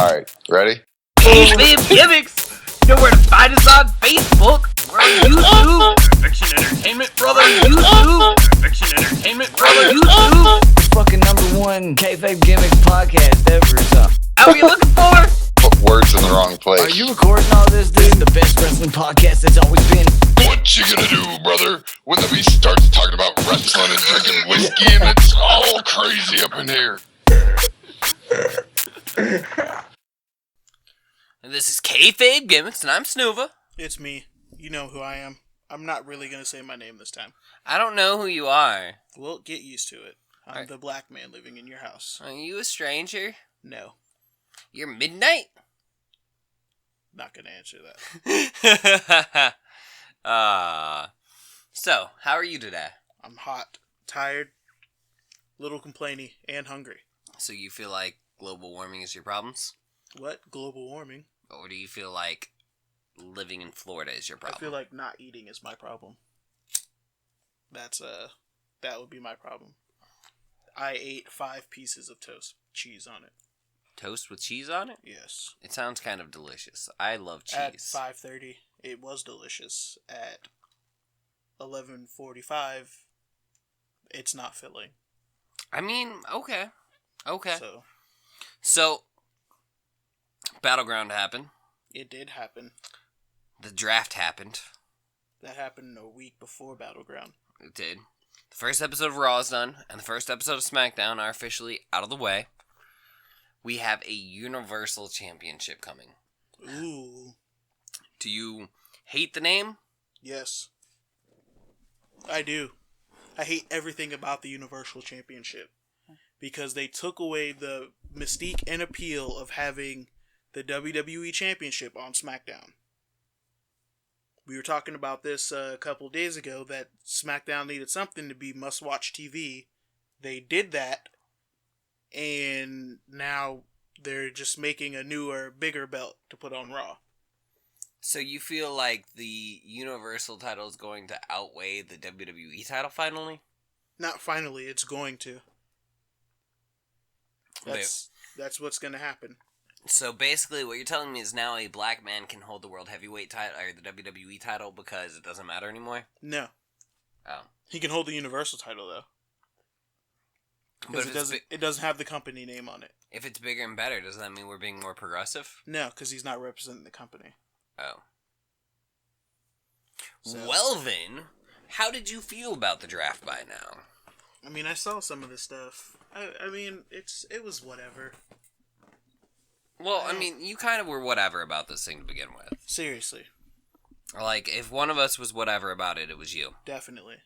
Alright, ready? Kayfabe Gimmicks! You know where to find us on Facebook! We're on YouTube! Fiction Entertainment, brother! YouTube! Fiction Entertainment, brother! YouTube! Fucking #1 Kayfabe Gimmicks podcast ever, so. How are you looking for? Put words in the wrong place. Are you recording all this, dude? The best wrestling podcast that's always been. What you gonna do, brother, when the beast starts talking about wrestling and drinking whiskey and it's all crazy up in here? And this is Kayfabe Gimmicks, and I'm sNooVa. It's me. You know who I am. I'm not really going to say my name this time. I don't know who you are. Well, get used to it. I'm the black man living in your house. Are you a stranger? No. You're Midnight? Not going to answer that. So, how are you today? I'm hot, tired, little complainy, and hungry. So you feel like global warming is your problems? What? Global warming? Or do you feel like living in Florida is your problem? I feel like not eating is my problem. That would be my problem. I ate 5 pieces of toast, cheese on it. Toast with cheese on it? Yes. It sounds kind of delicious. I love cheese. At 5:30, it was delicious. At 11:45, it's not filling. I mean, okay. Okay. So, Battleground happened. it did happen. The draft happened. That happened a week before Battleground. It did. The first episode of Raw is done, and the first episode of SmackDown are officially out of the way. We have a Universal Championship coming. Ooh. Do you hate the name? Yes. I do. I hate everything about the Universal Championship. Because they took away the mystique and appeal of having the WWE Championship on SmackDown. We were talking about this a couple days ago, that SmackDown needed something to be must-watch TV. They did that, and now they're just making a newer, bigger belt to put on Raw. So you feel like the Universal title is going to outweigh the WWE title finally? Not finally, it's going to. That's what's going to happen. So basically what you're telling me is now a black man can hold the World Heavyweight title, or the WWE title, because it doesn't matter anymore? No. Oh. He can hold the Universal title, though. Because it doesn't have the company name on it. If it's bigger and better, does that mean we're being more progressive? No, because he's not representing the company. Oh. So, well then, how did you feel about the draft by now? I mean, I saw some of this stuff. I mean, it was whatever. Well, I mean, you kind of were whatever about this thing to begin with. Seriously. Like, if one of us was whatever about it, it was you. Definitely.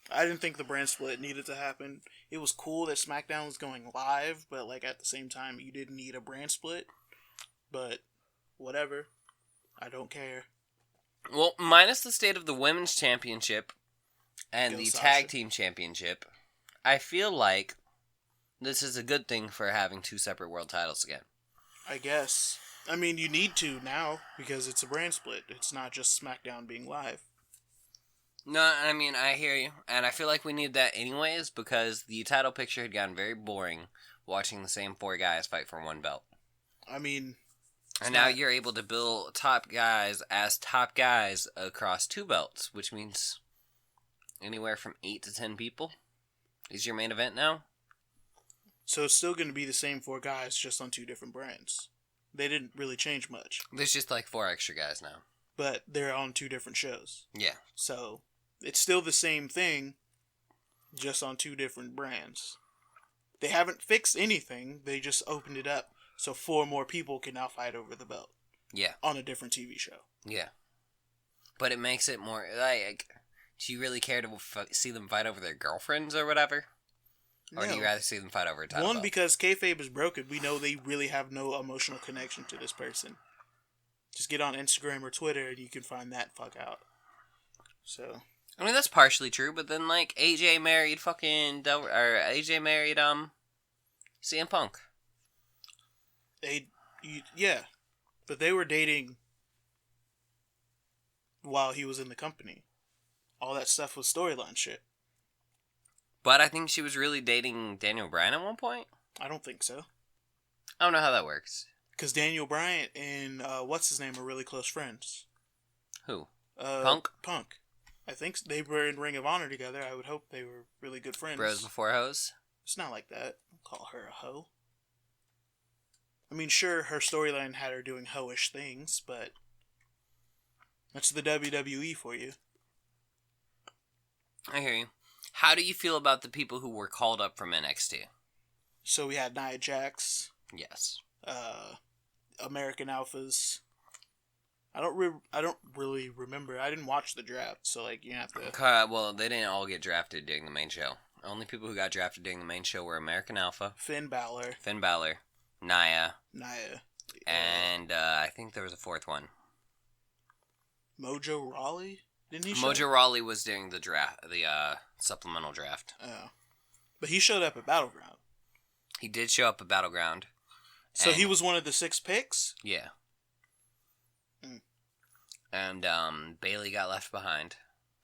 I didn't think the brand split needed to happen. It was cool that SmackDown was going live, but, like, at the same time, you didn't need a brand split. But, whatever. I don't care. Well, minus the state of the Women's Championship and the Sasha. Tag Team Championship, I feel like this is a good thing for having 2 separate world titles again. I guess. I mean, you need to now, because it's a brand split. It's not just SmackDown being live. No, I mean, I hear you. And I feel like we need that anyways, because the title picture had gotten very boring watching the same 4 guys fight for 1 belt. I mean... And now you're able to build top guys as top guys across 2 belts, which means anywhere from 8 to 10 people is your main event now. So it's still going to be the same 4 guys, just on 2 different brands. They didn't really change much. There's just like 4 extra guys now. But they're on 2 different shows. Yeah. So it's still the same thing, just on 2 different brands. They haven't fixed anything. They just opened it up so 4 more people can now fight over the belt. Yeah. On a different TV show. Yeah. But it makes it more, like, do you really care to see them fight over their girlfriends or whatever? Or do you rather see them fight over a title belt? Because kayfabe is broken, we know they really have no emotional connection to this person. Just get on Instagram or Twitter and you can find that fuck out. So... I mean, that's partially true, but then, like, AJ married CM Punk. Yeah. But they were dating while he was in the company. All that stuff was storyline shit. But I think she was really dating Daniel Bryan at one point. I don't think so. I don't know how that works. Because Daniel Bryan and what's his name are really close friends. Who? Punk. I think they were in Ring of Honor together. I would hope they were really good friends. Bros before hoes? It's not like that. Don't call her a hoe. I mean, sure, her storyline had her doing hoish things, but that's the WWE for you. I hear you. How do you feel about the people who were called up from NXT? So we had Nia Jax, Yes. American Alphas. I don't really remember. I didn't watch the draft, so like you have to. Well, they didn't all get drafted during the main show. The only people who got drafted during the main show were American Alpha, Finn Balor, Nia, and I think there was a fourth one. Mojo Rawley. Didn't he? Mojo Rawley was during the draft, the supplemental draft. Oh, but he showed up at Battleground. He did show up at Battleground. So he was one of the 6 picks? Yeah. Mm. And Bailey got left behind.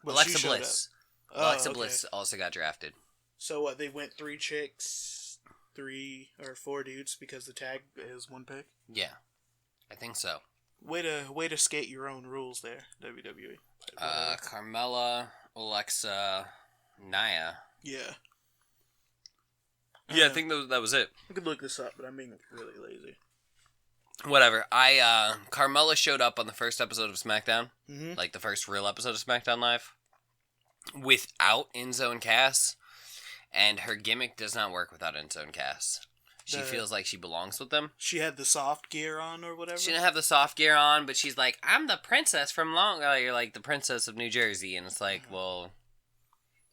But Alexa Bliss. Alexa okay. Bliss also got drafted. So what, they went 3 chicks, 3 or 4 dudes because the tag is 1 pick? Yeah. I think so. Way to skate your own rules there, WWE. Carmella, Alexa, Nia. Yeah. Yeah, I think that was it. I could look this up, but I'm being really lazy. Whatever. Carmella showed up on the first episode of SmackDown. Mm-hmm. Like the first real episode of SmackDown Live. Without Enzo and Cass. And her gimmick does not work without Enzo and Cass. She feels like she belongs with them. She had the soft gear on or whatever? She didn't have the soft gear on, but she's like, I'm the princess from you're like the princess of New Jersey. And it's like, well...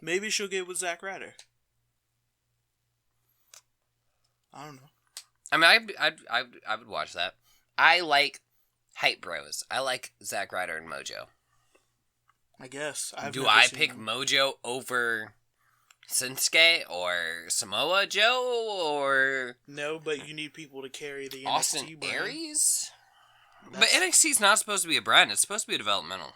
Maybe she'll get with Zack Ryder. I don't know. I mean, I would watch that. I like hype bros. I like Zack Ryder and Mojo. I guess. Do I pick Mojo over Shinsuke or Samoa Joe or... No, but you need people to carry the NXT Austin brand. Aries? But NXT's not supposed to be a brand. It's supposed to be a developmental.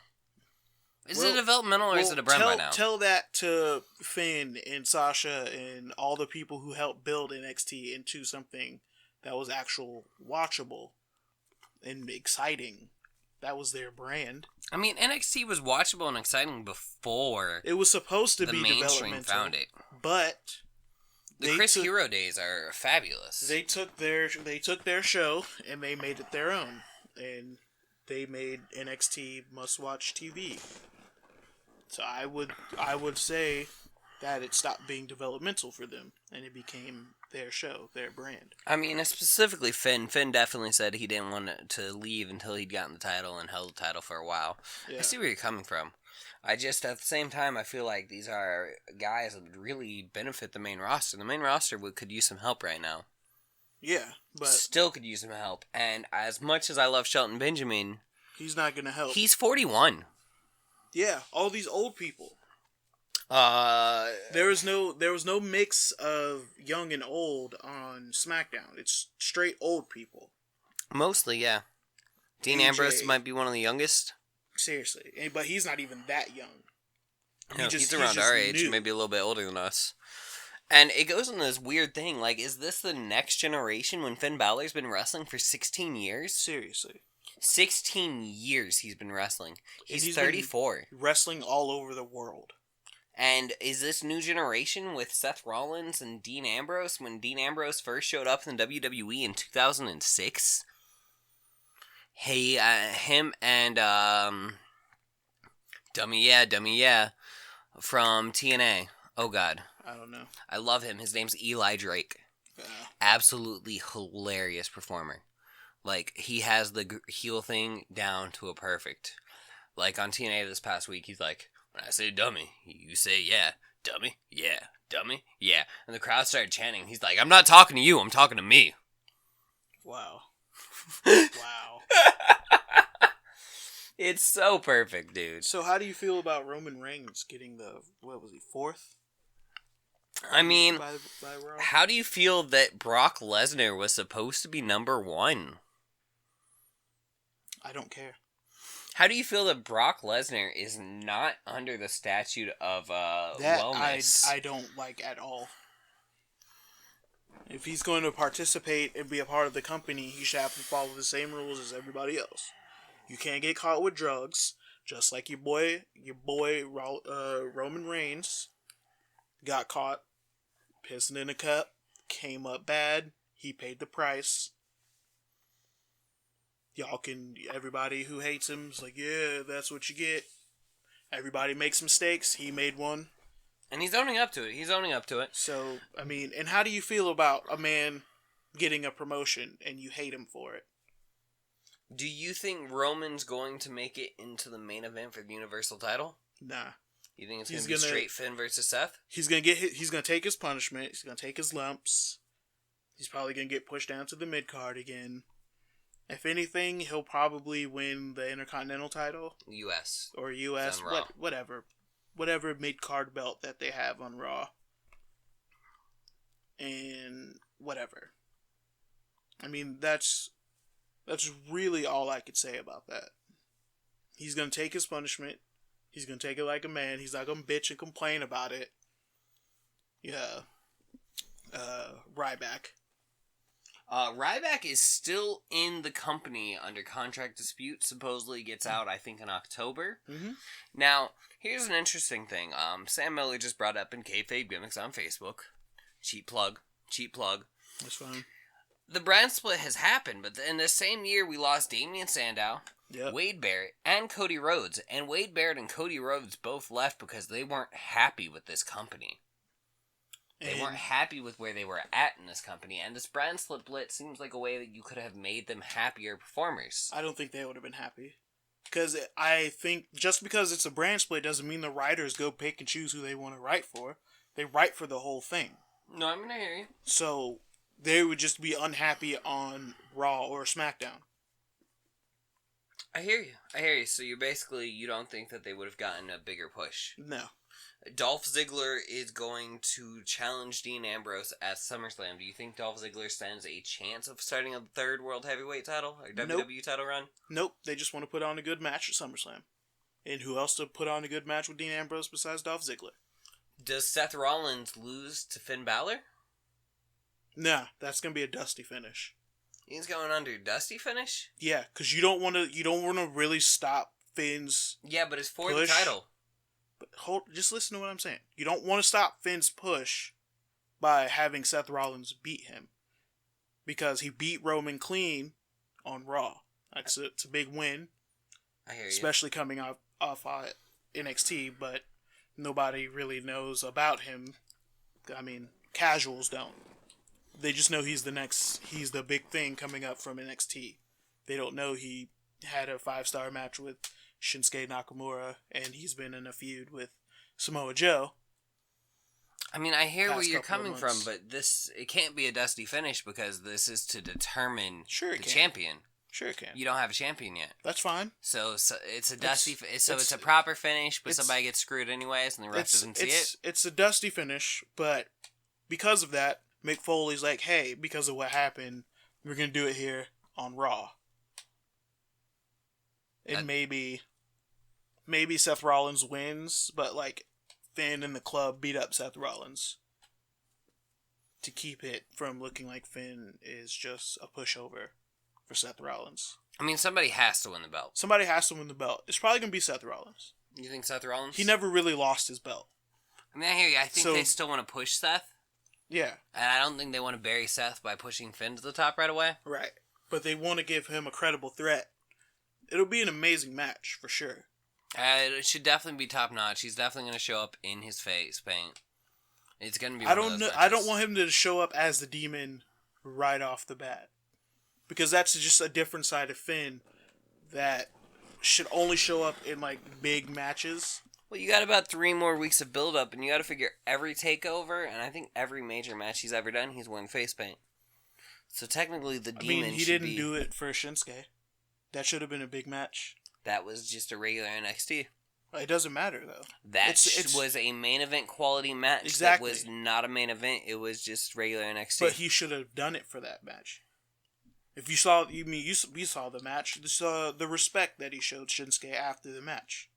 Is it developmental or is it a brand by now? Tell that to Finn and Sasha and all the people who helped build NXT into something that was actual watchable and exciting. That was their brand. I mean, NXT was watchable and exciting before it was supposed to the be mainstream developmental, found it. But the Chris Hero days are fabulous. They took their show and they made it their own, and they made NXT must-watch TV. So I would say that it stopped being developmental for them, and it became their show, their brand. I mean, specifically Finn. Finn definitely said he didn't want to leave until he'd gotten the title and held the title for a while. Yeah. I see where you're coming from. I just, at the same time, I feel like these are guys that would really benefit the main roster. The main roster could use some help right now. Yeah, but... Still could use some help. And as much as I love Shelton Benjamin... He's not going to help. He's 41. Yeah, all these old people. There was no mix of young and old on SmackDown. It's straight old people. Mostly, yeah. Dean Ambrose might be one of the youngest. Seriously, but he's not even that young. He's around our age, maybe a little bit older than us. And it goes in this weird thing, like, is this the next generation when Finn Balor's been wrestling for 16 years? Seriously. 16 years he's been wrestling. He's 34. Wrestling all over the world. And is this new generation with Seth Rollins and Dean Ambrose when Dean Ambrose first showed up in WWE in 2006? Hey, him and, Dummy Yeah, from TNA. Oh, God. I don't know. I love him. His name's Eli Drake. Absolutely hilarious performer. Like, he has the heel thing down to a perfect. Like, on TNA this past week, he's like, when I say dummy, you say yeah. Dummy, yeah. Dummy, yeah. And the crowd started chanting. He's like, I'm not talking to you, I'm talking to me. Wow. Wow. It's so perfect, dude. So how do you feel about Roman Reigns getting the, what was he, 4th? I mean, by how do you feel that Brock Lesnar was supposed to be number 1? I don't care. How do you feel that Brock Lesnar is not under the statute of wellness? I don't like at all. If he's going to participate and be a part of the company, he should have to follow the same rules as everybody else. You can't get caught with drugs, just like your boy Roman Reigns got caught pissing in a cup, came up bad. He paid the price. Everybody who hates him is like, yeah, that's what you get. Everybody makes mistakes. He made one. And he's owning up to it. So, I mean, and how do you feel about a man getting a promotion and you hate him for it? Do you think Roman's going to make it into the main event for the Universal title? Nah. You think it's going to be straight Finn versus Seth? He's going to take his punishment. He's going to take his lumps. He's probably going to get pushed down to the mid-card again. If anything, he'll probably win the Intercontinental title. U.S. Or U.S. Whatever. Whatever mid-card belt that they have on Raw. And whatever. I mean, that's really all I could say about that. He's going to take his punishment. He's going to take it like a man. He's not going to bitch and complain about it. Yeah. Ryback. Ryback is still in the company under contract dispute. Supposedly gets out, I think, in October. Mm-hmm. Now, here's an interesting thing. Sam Miller just brought up in Kayfabe Gimmicks on Facebook. Cheap plug. That's fine. The brand split has happened, but in the same year, we lost Damian Sandow, Yep. Wade Barrett, and Cody Rhodes. And Wade Barrett and Cody Rhodes both left because they weren't happy with this company. They weren't happy with where they were at in this company, and this brand split seems like a way that you could have made them happier performers. I don't think they would have been happy. Because I think just because it's a brand split doesn't mean the writers go pick and choose who they want to write for. They write for the whole thing. No, I'm going to hear you. So they would just be unhappy on Raw or SmackDown. I hear you. So you don't think that they would have gotten a bigger push? No. Dolph Ziggler is going to challenge Dean Ambrose at SummerSlam. Do you think Dolph Ziggler stands a chance of starting a third World Heavyweight title or WWE title run? Nope. They just want to put on a good match at SummerSlam. And who else to put on a good match with Dean Ambrose besides Dolph Ziggler? Does Seth Rollins lose to Finn Balor? Nah, that's gonna be a dusty finish. He's going under dusty finish? Yeah, because you don't want to really stop Finn's. Yeah, but it's for push. the title. But just listen to what I'm saying. You don't want to stop Finn's push by having Seth Rollins beat him. Because he beat Roman clean on Raw. It's a big win. I hear you. Especially coming off NXT, but nobody really knows about him. I mean, casuals don't. They just know he's the big thing coming up from NXT. They don't know he had a 5-star match with Shinsuke Nakamura, and he's been in a feud with Samoa Joe. I mean, I hear where you're coming from, but it can't be a dusty finish because this is to determine the champion. Sure it can. You don't have a champion yet. That's fine. So it's a dusty. It's a proper finish, but somebody gets screwed anyways, and the ref doesn't see it. It's a dusty finish, but because of that, Mick Foley's like, hey, because of what happened, we're gonna do it here on Raw. And maybe Seth Rollins wins, but like Finn and the club beat up Seth Rollins to keep it from looking like Finn is just a pushover for Seth Rollins. I mean, somebody has to win the belt. Somebody has to win the belt. It's probably going to be Seth Rollins. You think Seth Rollins? He never really lost his belt. I mean, I hear you. I think they still want to push Seth. Yeah. And I don't think they want to bury Seth by pushing Finn to the top right away. Right. But they want to give him a credible threat. It'll be an amazing match, for sure. It should definitely be top notch. He's definitely going to show up in his face paint. It's going to be. I don't want him to show up as the demon right off the bat, because that's just a different side of Finn that should only show up in like big matches. Well, you got about 3 more weeks of build up, and you got to figure every takeover, and I think every major match he's ever done, he's wearing face paint. So technically, the demon. He didn't do it for Shinsuke. That should have been a big match. That was just a regular NXT. It doesn't matter, though. That was a main event quality match. Exactly. That was not a main event. It was just regular NXT. But he should have done it for that match. If you saw, we saw the match. You saw the respect that he showed Shinsuke after the match,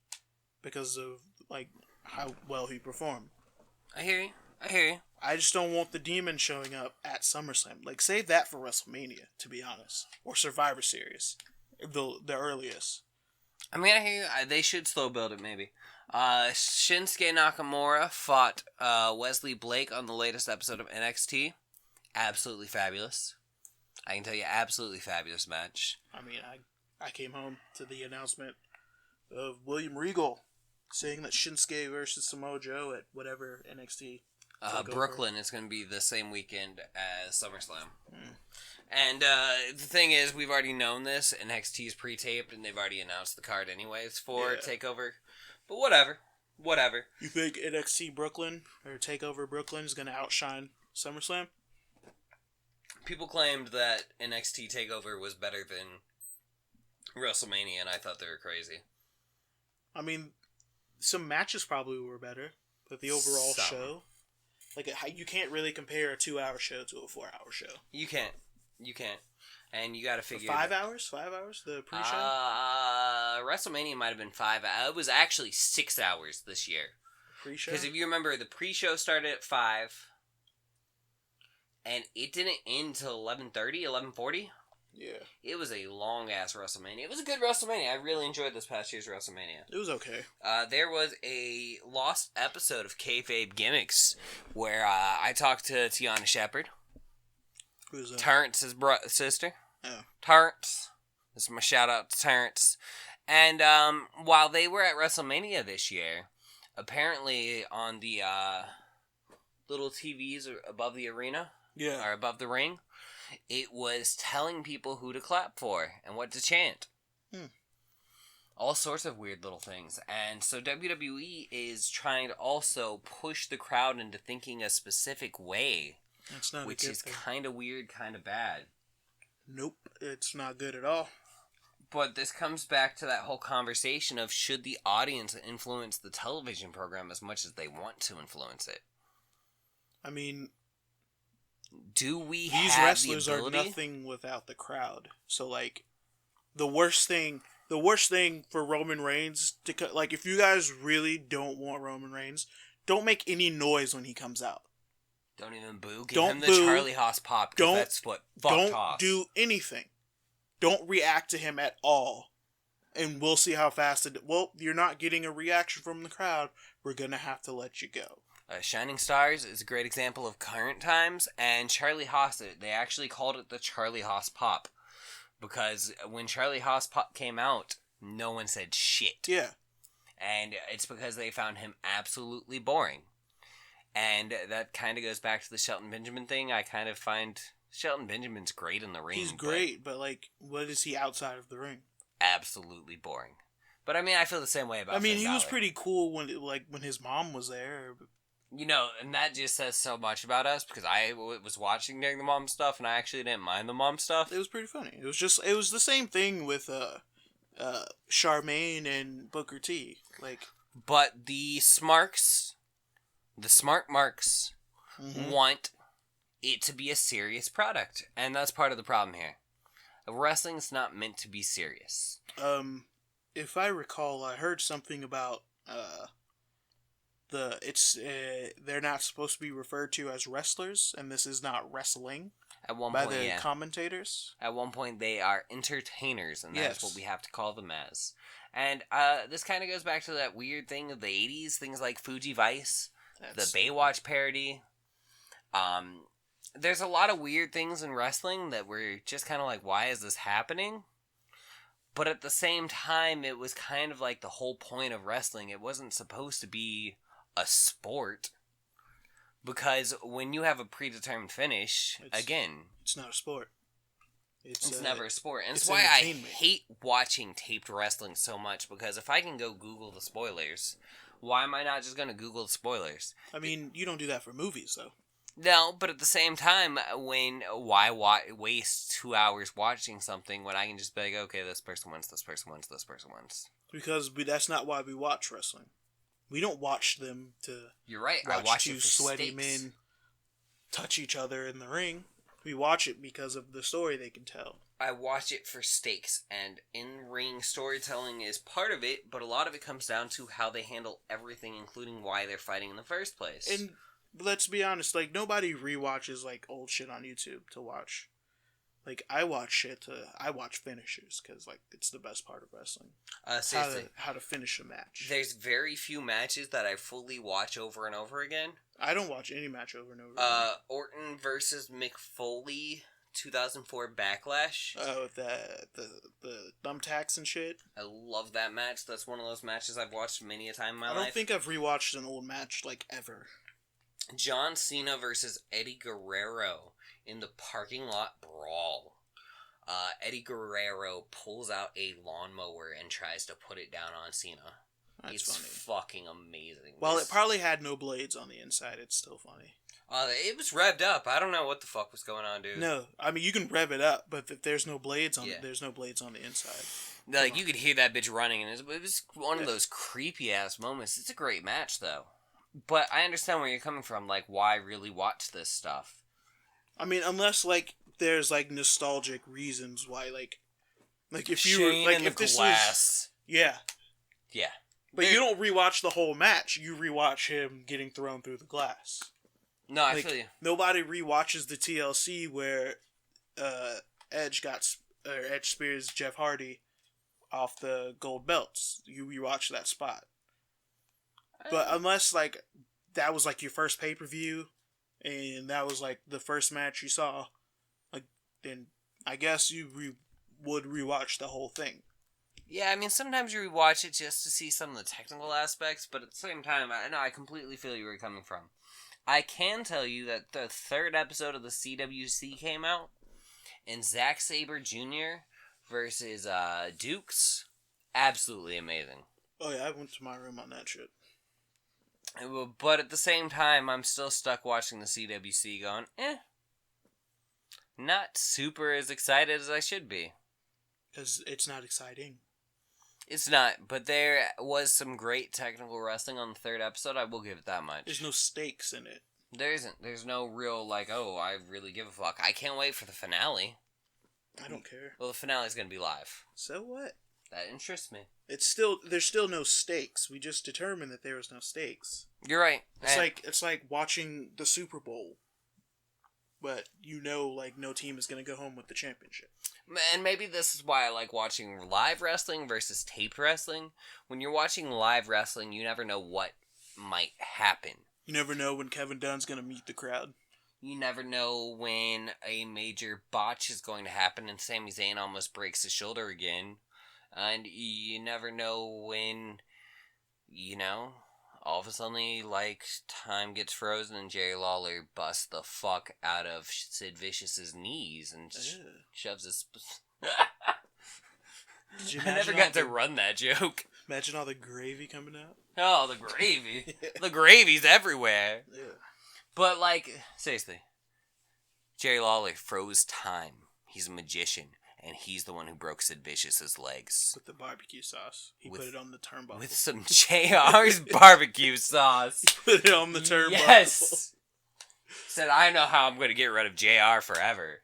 because of like how well he performed. I hear you. I hear you. I just don't want the Demon showing up at SummerSlam. Like, save that for WrestleMania, to be honest, or Survivor Series, the earliest. I mean, I hear you. They should slow build it, maybe. Shinsuke Nakamura fought Wesley Blake on the latest episode of NXT. Absolutely fabulous. I can tell you, absolutely fabulous match. I mean, I came home to the announcement of William Regal saying that Shinsuke versus Samoa Joe at whatever NXT. Brooklyn is going to be the same weekend as SummerSlam. And the thing is, we've already known this. NXT is pre-taped, and they've already announced the card anyways for TakeOver. But whatever. You think NXT Brooklyn or TakeOver Brooklyn is going to outshine SummerSlam? People claimed that NXT TakeOver was better than WrestleMania, and I thought they were crazy. I mean, some matches probably were better, but the overall show, like, you can't really compare a 2-hour show to a 4-hour show. You can't, and you got to figure 5 hours. 5 hours. The pre-show. WrestleMania might have been 5 hours. It was actually 6 hours this year. Pre-show. Because if you remember, the pre-show started at 5, and it didn't end till 11:30, 11:40. Yeah. It was a long-ass WrestleMania. It was a good WrestleMania. I really enjoyed this past year's WrestleMania. It was okay. There was a lost episode of Kayfabe Gimmicks where I talked to Tiana Shepherd. Who's that? Terrence's sister. Oh. Terrence. This is my shout-out to Terrence. And while they were at WrestleMania this year, apparently on the little TVs above the arena, or above the ring, it was telling people who to clap for and what to chant. All sorts of weird little things. And so WWE is trying to also push the crowd into thinking a specific way, That's not which a good is thing. kind of weird, kind of bad. Nope, it's not good at all. But this comes back to that whole conversation of should the audience influence the television program as much as they want to influence it? I mean, Do we these have wrestlers the are ability? nothing without the crowd. So, like, the worst thing for Roman Reigns to like, if you guys really don't want Roman Reigns, don't make any noise when he comes out. Don't even boo. Give Don't him the boo. Charlie Haas pop. 'Cause Don't- that's what fucked Don't Haas. do anything. Don't react to him at all. And we'll see how fast it... Well, you're not getting a reaction from the crowd. We're going to have to let you go. Shining Stars is a great example of current times, and Charlie Haas, they actually called it the Charlie Haas pop. Because when Charlie Haas pop came out, no one said shit. Yeah. And it's because they found him absolutely boring. And that kind of goes back to the Shelton Benjamin thing. I kind of find Shelton Benjamin's great in the ring. He's great, but, like, what is he outside of the ring? Absolutely boring. But, I mean, I feel the same way about I mean, Finn he was Balor. pretty cool when his mom was there. You know, and that just says so much about us, because I was watching during the mom stuff, and I actually didn't mind the mom stuff. It was pretty funny. It was the same thing with Charmaine and Booker T. Like, But the smart marks, want it to be a serious product, and that's part of the problem here. Wrestling's not meant to be serious. if I recall, I heard something about they're not supposed to be referred to as wrestlers, and this is not wrestling At one by point, the yeah. commentators. At one point, they are entertainers, and that's Yes. what we have to call them as. And this kind of goes back to that weird thing of the 80s, things like Fuji Vice, the Baywatch parody. There's a lot of weird things in wrestling that were just kind of like, why is this happening? But at the same time, it was kind of like the whole point of wrestling. It wasn't supposed to be a sport. Because when you have a predetermined finish, it's not a sport. It's never a sport. And it's it's why I entertainment. hate watching taped wrestling so much, because if I can go Google the spoilers, why am I not just going to Google the spoilers? I mean, you don't do that for movies, though. No, but at the same time, why waste 2 hours watching something when I can just be like, okay, this person wins, this person wins, this person wins. Because that's not why we watch wrestling. We don't watch them to You're right. watch I watch two it for sweaty stakes. men touch each other in the ring. We watch it because of the story they can tell. I watch it for stakes, and in-ring storytelling is part of it, but a lot of it comes down to how they handle everything, including why they're fighting in the first place. And let's be honest, like, nobody rewatches, like, old shit on YouTube to watch. Like, I watch finishers, because, like, it's the best part of wrestling. Seriously. How to finish a match. There's very few matches that I fully watch over and over again. I don't watch any match over and over again. Orton versus Mick Foley, 2004 Backlash. Oh, the thumbtacks and shit. I love that match. That's one of those matches I've watched many a time in my life. I don't think I've rewatched an old match, like, ever. John Cena versus Eddie Guerrero in the parking lot brawl. Eddie Guerrero pulls out a lawnmower and tries to put it down on Cena. That's it's funny. Fucking amazing. Well, it probably had no blades on the inside. It's still funny. It was revved up. I don't know what the fuck was going on, dude. No, I mean, you can rev it up, but if there's no blades on it, there's no blades on the inside. Like, you could hear that bitch running, and it was one of those creepy-ass moments. It's a great match, though. But I understand where you're coming from. Like, why really watch this stuff? I mean, unless, like, there's, like, nostalgic reasons why, like if you Shane were, like, and if the this glass. was, yeah. But They're- you don't rewatch the whole match. You rewatch him getting thrown through the glass. No, I Like, feel you. nobody rewatches the TLC where Edge spears Jeff Hardy off the gold belts. You rewatch that spot. But unless, like, that was, like, your first pay-per-view, and that was, like, the first match you saw, like, then I guess you would rewatch the whole thing. Yeah, I mean, sometimes you rewatch it just to see some of the technical aspects, but at the same time, I completely feel you where you're coming from. I can tell you that the third episode of the CWC came out, and Zack Sabre Jr. versus Dukes, absolutely amazing. Oh, yeah, I went to my room on that shit. But at the same time, I'm still stuck watching the CWC going, not super as excited as I should be. Because it's not exciting. It's not, but there was some great technical wrestling on the third episode, I will give it that much. There's no stakes in it. There isn't. There's no real, like, oh, I really give a fuck. I can't wait for the finale. I don't care. Well, the finale's gonna be live. So what? That interests me. There's still no stakes. We just determined that there was no stakes. You're right. It's like watching the Super Bowl, but like no team is gonna go home with the championship. And maybe this is why I like watching live wrestling versus taped wrestling. When you're watching live wrestling, you never know what might happen. You never know when Kevin Dunn's gonna meet the crowd. You never know when a major botch is going to happen and Sami Zayn almost breaks his shoulder again. And you never know when, all of a sudden, like, time gets frozen and Jerry Lawler busts the fuck out of Sid Vicious's knees and shoves his... Did you I never got to run that joke. Imagine all the gravy coming out. Oh, the gravy. The gravy's everywhere. Yeah. But, like, seriously, Jerry Lawler froze time. He's a magician. And he's the one who broke Sid Vicious's legs. With the barbecue sauce. He put it on the turnbuckle. With some JR's barbecue sauce. He put it on the turnbuckle. Yes! Said, I know how I'm going to get rid of JR forever.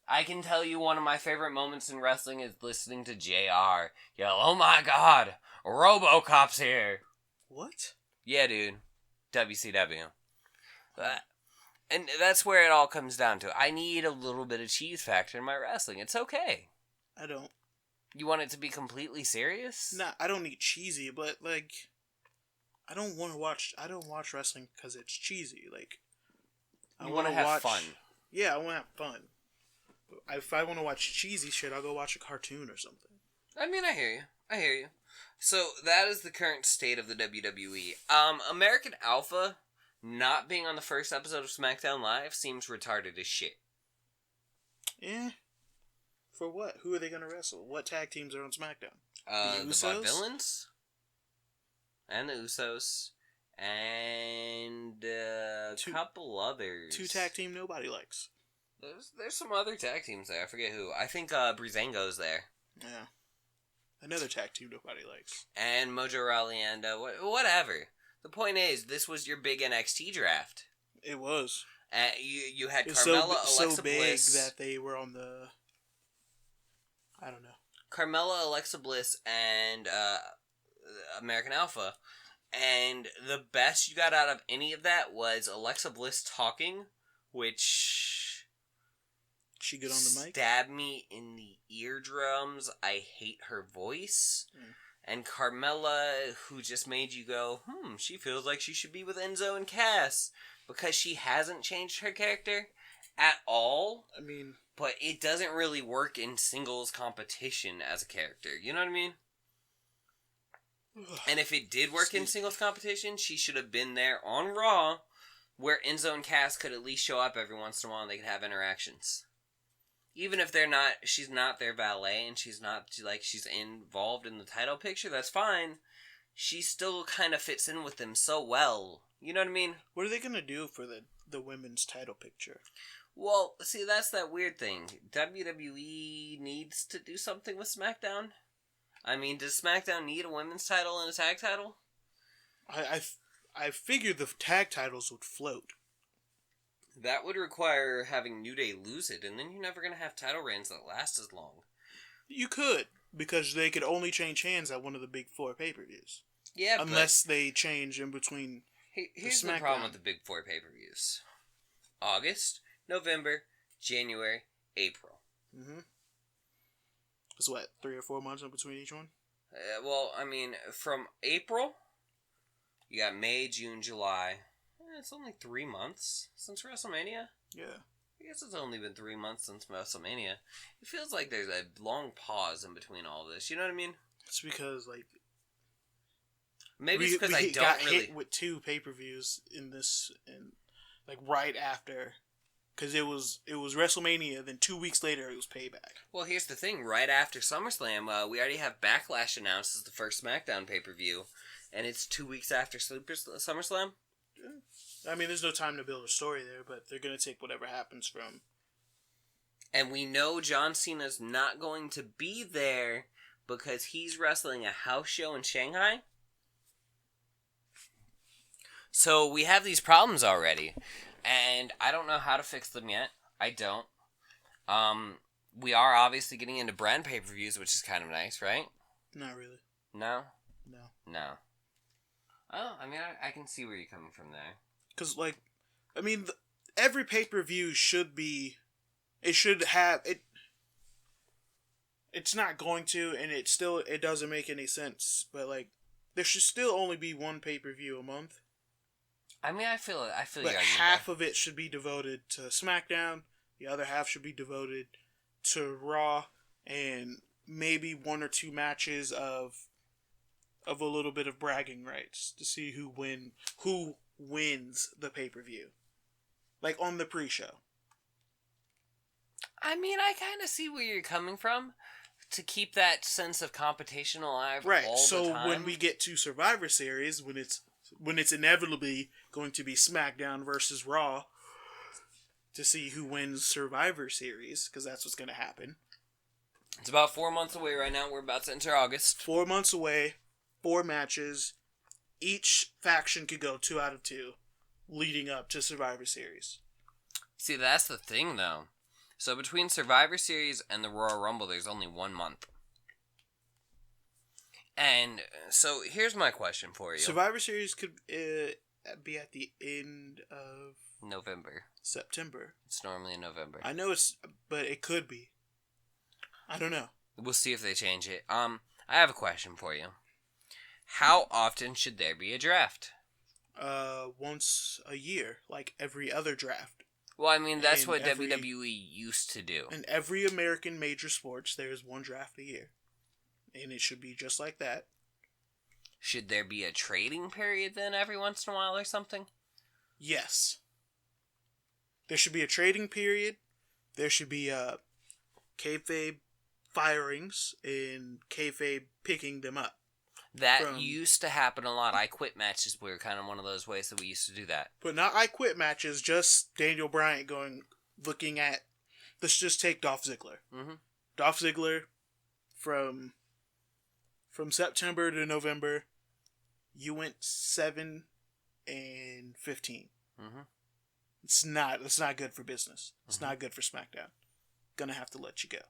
I can tell you one of my favorite moments in wrestling is listening to JR yell, "Oh my god, RoboCop's here." What? Yeah, dude. WCW. And that's where it all comes down to. I need a little bit of cheese factor in my wrestling. It's okay. I don't. You want it to be completely serious? Nah, I don't need cheesy, but, like, I don't watch wrestling because it's cheesy. Like, I want to have fun. Yeah, I want to have fun. If I want to watch cheesy shit, I'll go watch a cartoon or something. I mean, I hear you. So, that is the current state of the WWE. American Alpha not being on the first episode of SmackDown Live seems retarded as shit. Yeah. For what? Who are they going to wrestle? What tag teams are on SmackDown? The Vaudevillains? And the Usos. And a couple others. Two tag team nobody likes. There's some other tag teams there. I forget who. I think Breezango's there. Yeah. Another tag team nobody likes. And Mojo Rawley and whatever. The point is, this was your big NXT draft. It was. You had It's Carmella, Alexa so big Bliss. that they were on the... I don't know. Carmella, Alexa Bliss, and American Alpha. And the best you got out of any of that was Alexa Bliss talking, which She good on the mic? stabbed me in the eardrums. I hate her voice. And Carmella, who just made you go, she feels like she should be with Enzo and Cass. Because she hasn't changed her character at all. I mean... But it doesn't really work in singles competition as a character. You know what I mean? And if it did work in singles competition, she should have been there on Raw, where Enzo and Cass could at least show up every once in a while and they could have interactions. Even if she's not their valet and she's not, like, she's involved in the title picture, that's fine. She still kind of fits in with them so well. You know what I mean? What are they going to do for the women's title picture? Well, see, that's that weird thing. WWE needs to do something with SmackDown. I mean, does SmackDown need a women's title and a tag title? I figured the tag titles would float. That would require having New Day lose it, and then you're never going to have title reigns that last as long. You could, because they could only change hands at one of the big 4 pay-per-views. Yeah, unless they change in between. Here's the problem with the big 4 pay-per-views. August, November, January, April. Mm-hmm. It's what, 3 or 4 months in between each one? Well, I mean, from April, you got May, June, July. It's only 3 months since WrestleMania. Yeah. I guess it's only been 3 months since WrestleMania. It feels like there's a long pause in between all this. You know what I mean? It's because, like... Maybe it's because I don't got really... hit with 2 pay-per-views in this, and like, right after... Because it was WrestleMania, then 2 weeks later it was Payback. Well, here's the thing. Right after SummerSlam, we already have Backlash announced as the first SmackDown pay-per-view. And it's 2 weeks after SummerSlam? Yeah. I mean, there's no time to build a story there, but they're going to take whatever happens from... And we know John Cena's not going to be there because he's wrestling a house show in Shanghai. So we have these problems already. And I don't know how to fix them yet. I don't. We are obviously getting into brand pay-per-views, which is kind of nice, right? Not really. No? No. Oh, I mean, I can see where you're coming from there. Because, like, I mean, every pay-per-view should be... It should have... It's not going to, and it doesn't make any sense. But, like, there should still only be one pay-per-view a month. I mean, I feel but half of it should be devoted to SmackDown. The other half should be devoted to Raw, and maybe 1 or 2 matches of a little bit of bragging rights to see who wins the pay-per-view, like on the pre-show. I mean, I kind of see where you're coming from to keep that sense of competition alive. Right. All So the time. when we get to Survivor Series, when it's inevitably going to be SmackDown versus Raw to see who wins Survivor Series, because that's what's going to happen. It's about 4 months away right now. We're about to enter August. 4 months away, 4 matches. Each faction could go 2 out of 2 leading up to Survivor Series. See, that's the thing, though. So between Survivor Series and the Royal Rumble, there's only 1 month. And so here's my question for you. Survivor Series could be at the end of November. September. It's normally in November. I know but it could be. I don't know. We'll see if they change it. I have a question for you. How often should there be a draft? Once a year, like every other draft. Well, I mean, that's In what WWE used to do. In every American major sports, there is 1 draft a year. And it should be just like that. Should there be a trading period then every once in a while or something? Yes. There should be a trading period. There should be kayfabe firings and kayfabe picking them up. That used to happen a lot. I Quit matches were kind of one of those ways that we used to do that. But not I Quit matches, just Daniel Bryan looking at, let's just take Dolph Ziggler. Mm-hmm. Dolph Ziggler, from September to November, you went 7-15. Mm-hmm. It's not good for business. It's not good for SmackDown. Gonna have to let you go.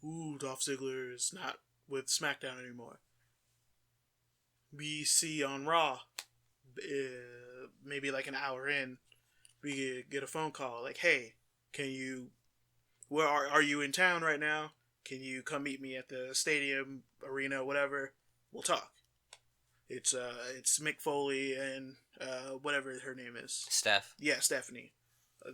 Ooh, Dolph Ziggler is not with SmackDown anymore. we see on Raw, maybe like an hour in, we get a phone call like, "Hey, where are you in town right now? Can you come meet me at the stadium, arena, whatever? We'll talk." It's Mick Foley and whatever her name is. Steph. Yeah, Stephanie.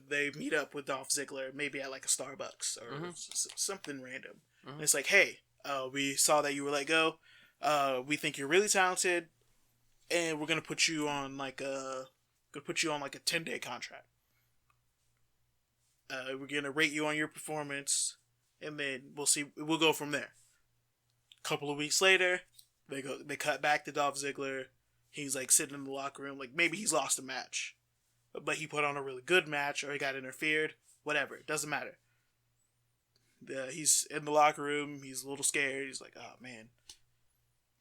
They meet up with Dolph Ziggler, maybe at like a Starbucks or something random. And it's like, "Hey, we saw that you were let go. We think you're really talented, and we're gonna put you on like a 10-day contract. We're gonna rate you on your performance, and then we'll go from there." A couple of weeks later, they cut back to Dolph Ziggler. He's like sitting in the locker room, like maybe he's lost a match, but he put on a really good match, or he got interfered. Whatever, it doesn't matter. He's in the locker room. He's a little scared. He's like, "Oh man,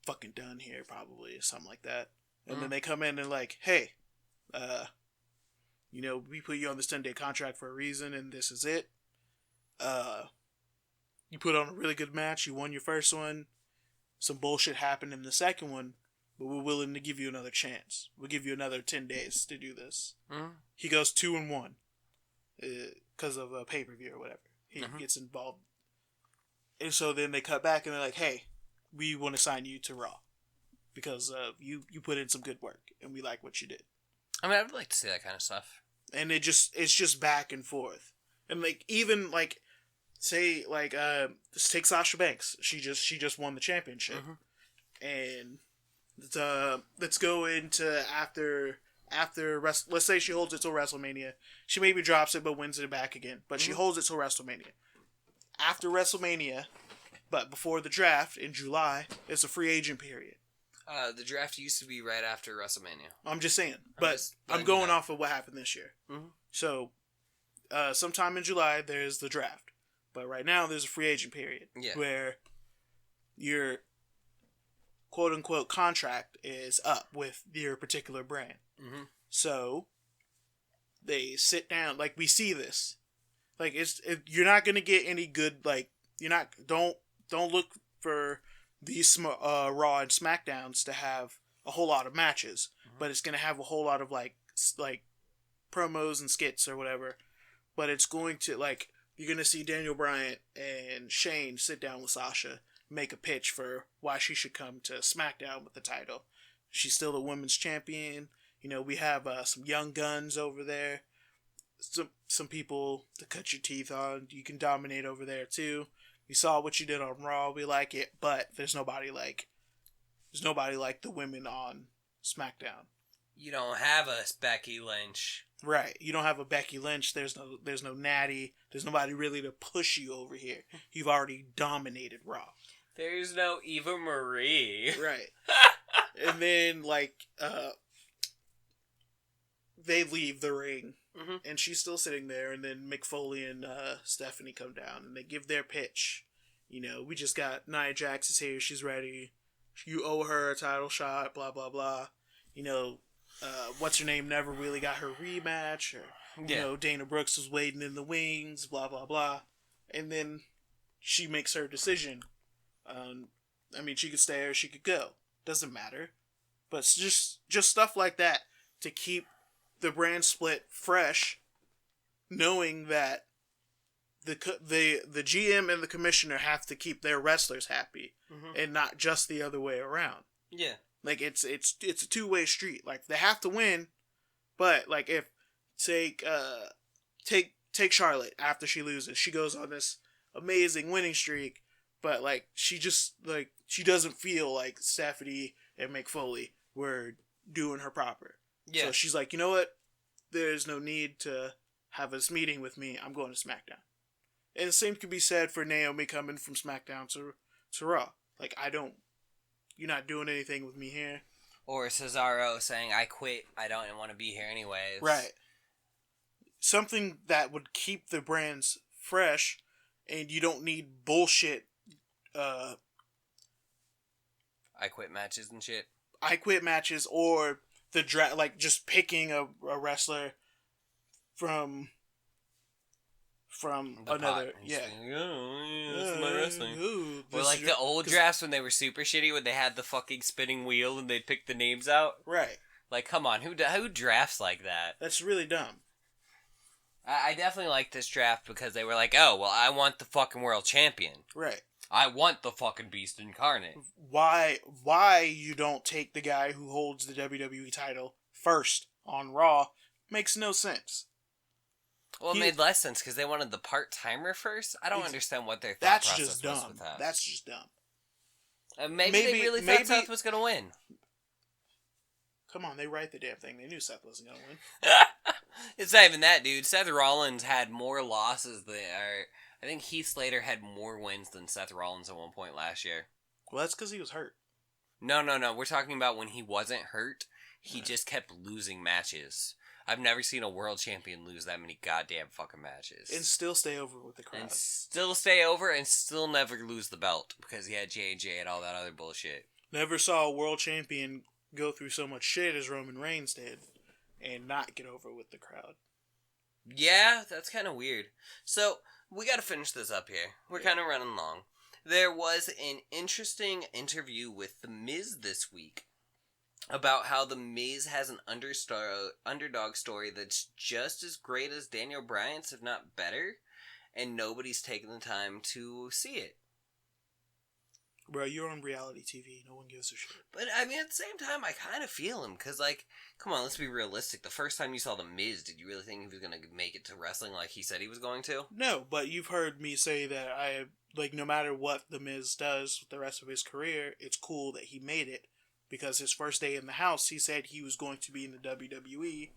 fucking done here, probably," or something like that. And then they come in and like, "Hey, we put you on this 10-day contract for a reason, and this is it. You put on a really good match. You won your first one. Some bullshit happened in the second one, but we're willing to give you another chance. We'll give you another 10 days to do this." He goes 2-1 because of a pay-per-view or whatever. He gets involved. And so then they cut back and they're like, "Hey, we want to sign you to Raw because you put in some good work and we like what you did." I mean, I would like to see that kind of stuff. And it's just back and forth. And like even like say like let's take Sasha Banks. She just won the championship. And let's go into after let's say she holds it till WrestleMania. She maybe drops it but wins it back again. But she holds it till WrestleMania. After WrestleMania, but before the draft in July, it's a free agent period. The draft used to be right after WrestleMania. I'm just saying, but I'm going off of what happened this year. So, sometime in July there's the draft, but right now there's a free agent period where your quote unquote contract is up with your particular brand. So they sit down. Like we see this, like you're not gonna get any good. Like don't look for these Raw and SmackDowns to have a whole lot of matches, but it's gonna have a whole lot of like promos and skits or whatever. But it's going to you're gonna see Daniel Bryan and Shane sit down with Sasha, make a pitch for why she should come to SmackDown with the title. She's still the women's champion. We have some young guns over there. Some people to cut your teeth on. You can dominate over there too. We saw what you did on Raw. We like it, but there's nobody like the women on SmackDown. You don't have a Becky Lynch, right? You don't have a Becky Lynch. There's no Natty. There's nobody really to push you over here. You've already dominated Raw. There's no Eva Marie, right? And then they leave the ring. And she's still sitting there, and then Mick Foley and Stephanie come down, and they give their pitch. We just got Nia Jax is here, she's ready. You owe her a title shot, blah, blah, blah. What's her name never really got her rematch, or, Dana Brooks was waiting in the wings, blah, blah, blah. And then she makes her decision. She could stay or she could go. Doesn't matter. But it's just stuff like that to keep the brand split fresh, knowing that the GM and the commissioner have to keep their wrestlers happy, and not just the other way around. Yeah, it's a two-way street. Like they have to win, but if take Charlotte after she loses, she goes on this amazing winning streak, but she doesn't feel like Stephanie and Mick Foley were doing her proper. Yeah. So she's like, you know what? There's no need to have this meeting with me. I'm going to SmackDown. And the same could be said for Naomi coming from SmackDown to Raw. You're not doing anything with me here. Or Cesaro saying, I quit. I don't want to be here anyways. Right. Something that would keep the brands fresh, and you don't need bullshit. I quit matches and shit. I quit matches or the just picking a wrestler from from The another. pot. Yeah. This is my wrestling. Ooh, Or this like is the old drafts when they were super shitty, when they had the fucking spinning wheel and they'd pick the names out. Right. Like, come on, who drafts like that? That's really dumb. I definitely like this draft because they were like, oh, well, I want the fucking world champion. Right. I want the fucking beast incarnate. Why you don't take the guy who holds the WWE title first on Raw makes no sense. Well, it made less sense because they wanted the part-timer first. I don't understand what their thought That's process just was dumb. with that. That's just dumb. Maybe they really thought Seth was going to win. Come on, they write the damn thing. They knew Seth wasn't going to win. It's not even that, dude. Seth Rollins had more losses than... I think Heath Slater had more wins than Seth Rollins at one point last year. Well, that's because he was hurt. No. We're talking about when he wasn't hurt. He just kept losing matches. I've never seen a world champion lose that many goddamn fucking matches. And still stay over with the crowd. And still stay over and still never lose the belt because he had J&J and all that other bullshit. Never saw a world champion go through so much shit as Roman Reigns did and not get over with the crowd. Yeah, that's kind of weird. So, we gotta finish this up here. We're kind of running long. There was an interesting interview with The Miz this week about how The Miz has an underdog story that's just as great as Daniel Bryan's, if not better, and nobody's taken the time to see it. Bro, you're on reality TV. No one gives a shit. But, I mean, at the same time, I kind of feel him, because, like, come on, let's be realistic. The first time you saw The Miz, did you really think he was going to make it to wrestling like he said he was going to? No, but you've heard me say that no matter what The Miz does with the rest of his career, it's cool that he made it. Because his first day in the house, he said he was going to be in the WWE.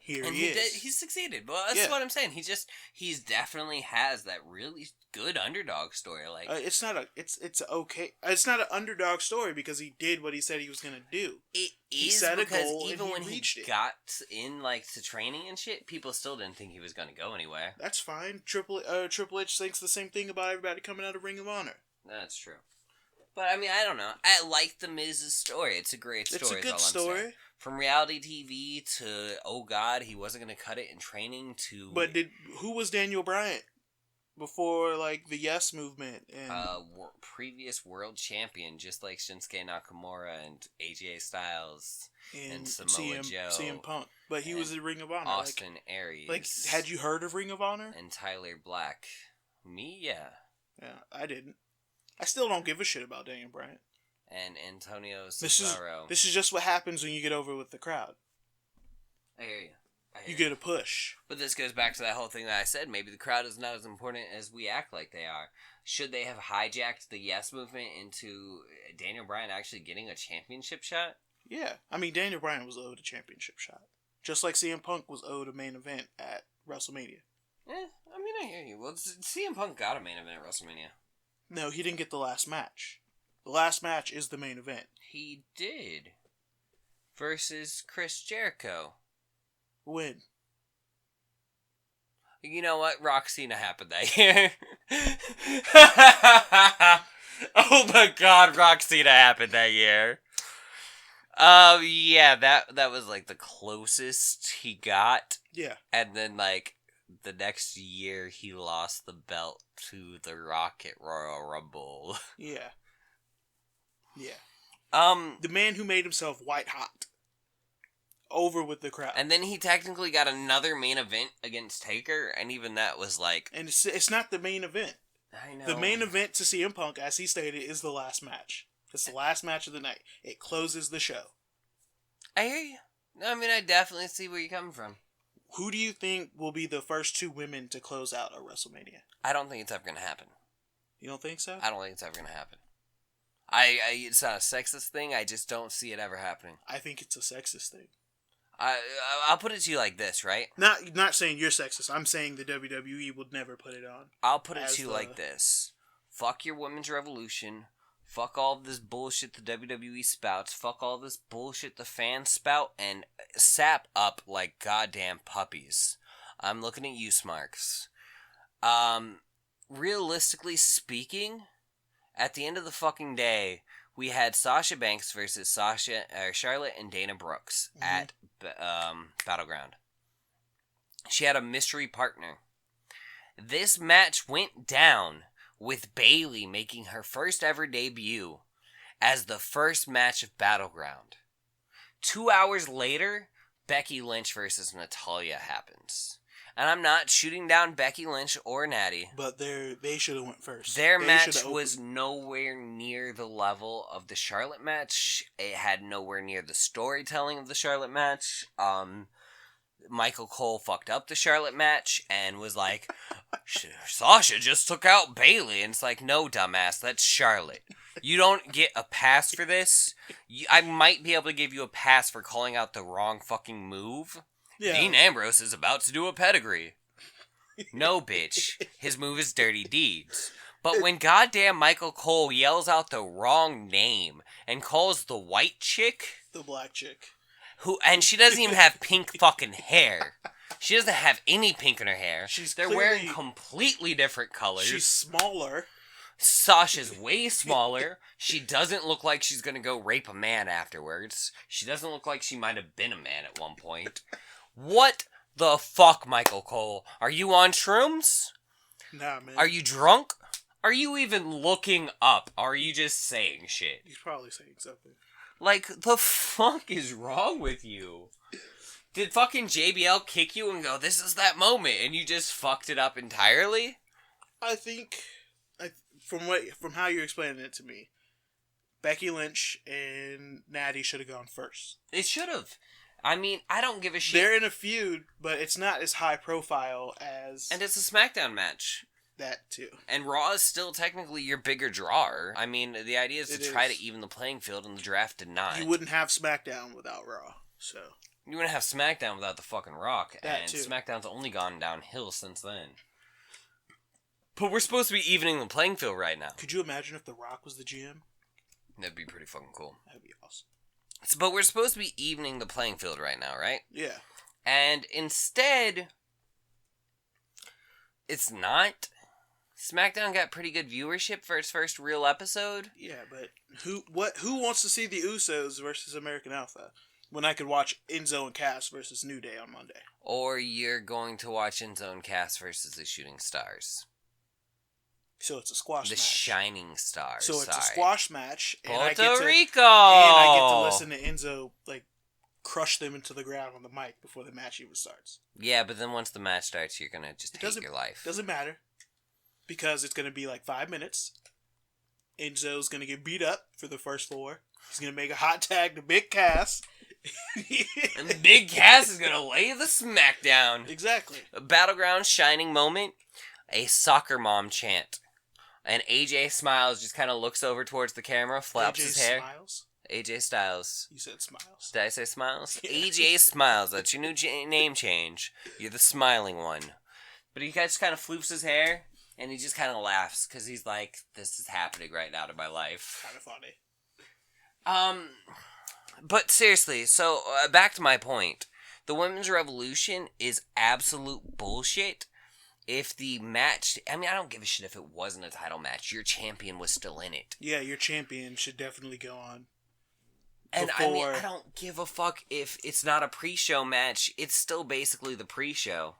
Here and he is. He succeeded. Well, that's what I'm saying. He's definitely has that really good underdog story. Like it's not an underdog story because he did what he said he was gonna do. He set a goal even when he got in like to training and shit, people still didn't think he was gonna go anywhere. That's fine. Triple H thinks the same thing about everybody coming out of Ring of Honor. That's true. But I mean, I don't know. I like the Miz's story. It's a great story. It's a good story. From reality TV to, oh God, he wasn't going to cut it in training to... But who was Daniel Bryan before, like, the Yes Movement? And previous world champion, just like Shinsuke Nakamura and AJ Styles and Samoa Joe. CM Punk. But he was in Ring of Honor. Austin Aries. Like, had you heard of Ring of Honor? And Tyler Black. Me, yeah. Yeah, I didn't. I still don't give a shit about Daniel Bryan. And Antonio Cesaro. This is just what happens when you get over with the crowd. I hear you. You get a push. But this goes back to that whole thing that I said. Maybe the crowd is not as important as we act like they are. Should they have hijacked the Yes Movement into Daniel Bryan actually getting a championship shot? Yeah. I mean, Daniel Bryan was owed a championship shot. Just like CM Punk was owed a main event at WrestleMania. I mean, I hear you. Well, CM Punk got a main event at WrestleMania. No, he didn't get the last match. The last match is the main event. He did. Versus Chris Jericho. When? You know what? Rock Cena happened that year. Oh my God, Rock Cena happened that year. Yeah, that was like the closest he got. Yeah. And then like the next year he lost the belt to the Rock at Royal Rumble. Yeah. Yeah. The man who made himself white hot. Over with the crowd. And then he technically got another main event against Taker, and even that was like... And it's not the main event. I know. The main event to CM Punk, as he stated, is the last match. It's the last match of the night. It closes the show. I hear you. I mean, I definitely see where you're coming from. Who do you think will be the first two women to close out a WrestleMania? I don't think it's ever going to happen. You don't think so? I don't think it's ever going to happen. It's not a sexist thing. I just don't see it ever happening. I think it's a sexist thing. I'll put it to you like this, right? Not saying you're sexist. I'm saying the WWE would never put it on. I'll put it to you like this. Fuck your women's revolution. Fuck all this bullshit the WWE spouts. Fuck all this bullshit the fans spout. And sap up like goddamn puppies. I'm looking at you, Smarks. Realistically speaking, at the end of the fucking day, we had Sasha Banks versus Charlotte and Dana Brooks at Battleground. She had a mystery partner. This match went down with Bayley making her first ever debut as the first match of Battleground. 2 hours later, Becky Lynch versus Natalya happens. And I'm not shooting down Becky Lynch or Natty. But they should have went first. Their match was nowhere near the level of the Charlotte match. It had nowhere near the storytelling of the Charlotte match. Michael Cole fucked up the Charlotte match and was like, Sasha just took out Bayley. And it's like, no, dumbass, that's Charlotte. You don't get a pass for this. I might be able to give you a pass for calling out the wrong fucking move. Yeah. Dean Ambrose is about to do a pedigree. No, bitch. His move is Dirty Deeds. But when goddamn Michael Cole yells out the wrong name and calls the white chick... The black chick. And she doesn't even have pink fucking hair. She doesn't have any pink in her hair. They're wearing completely different colors. She's smaller. Sasha's way smaller. She doesn't look like she's gonna go rape a man afterwards. She doesn't look like she might have been a man at one point. What the fuck, Michael Cole? Are you on shrooms? Nah, man. Are you drunk? Are you even looking up? Are you just saying shit? He's probably saying something. Like, the fuck is wrong with you? Did fucking JBL kick you and go, this is that moment, and you just fucked it up entirely? I think, from how you're explaining it to me, Becky Lynch and Natty should have gone first. It should have. I mean, I don't give a shit. They're in a feud, but it's not as high profile as... And it's a SmackDown match. That, too. And Raw is still technically your bigger drawer. I mean, the idea is to try to even the playing field, and the draft did not. You wouldn't have SmackDown without Raw, so... You wouldn't have SmackDown without the fucking Rock, that and too. SmackDown's only gone downhill since then. But we're supposed to be evening the playing field right now. Could you imagine if The Rock was the GM? That'd be pretty fucking cool. That'd be awesome. But we're supposed to be evening the playing field right now, right? Yeah. And instead, it's not. SmackDown got pretty good viewership for its first real episode. Yeah, but who wants to see the Usos versus American Alpha when I could watch Enzo and Cass versus New Day on Monday? Or you're going to watch Enzo and Cass versus the Shooting Stars. So it's a squash match. The Shining Stars. So it's a squash match. And Puerto Rico! And I get to listen to Enzo, crush them into the ground on the mic before the match even starts. Yeah, but then once the match starts, you're going to just hate your life. Doesn't matter. Because it's going to be 5 minutes. Enzo's going to get beat up for the first 4. He's going to make a hot tag to Big Cass. And Big Cass is going to lay the smackdown. Exactly. A Battleground shining moment. A soccer mom chant. And AJ Styles just kind of looks over towards the camera, flaps his hair. Smiles? AJ Styles. You said Smiles. Did I say Smiles? Yeah. AJ Smiles. That's your new name change. You're the smiling one. But he just kind of floops his hair. And he just kind of laughs because he's like, this is happening right now to my life. Kind of funny. But seriously, so back to my point. The Women's Revolution is absolute bullshit. If the match, I mean, I don't give a shit if it wasn't a title match. Your champion was still in it. Yeah, your champion should definitely go on. And I mean, I don't give a fuck if it's not a pre-show match. It's still basically the pre-show.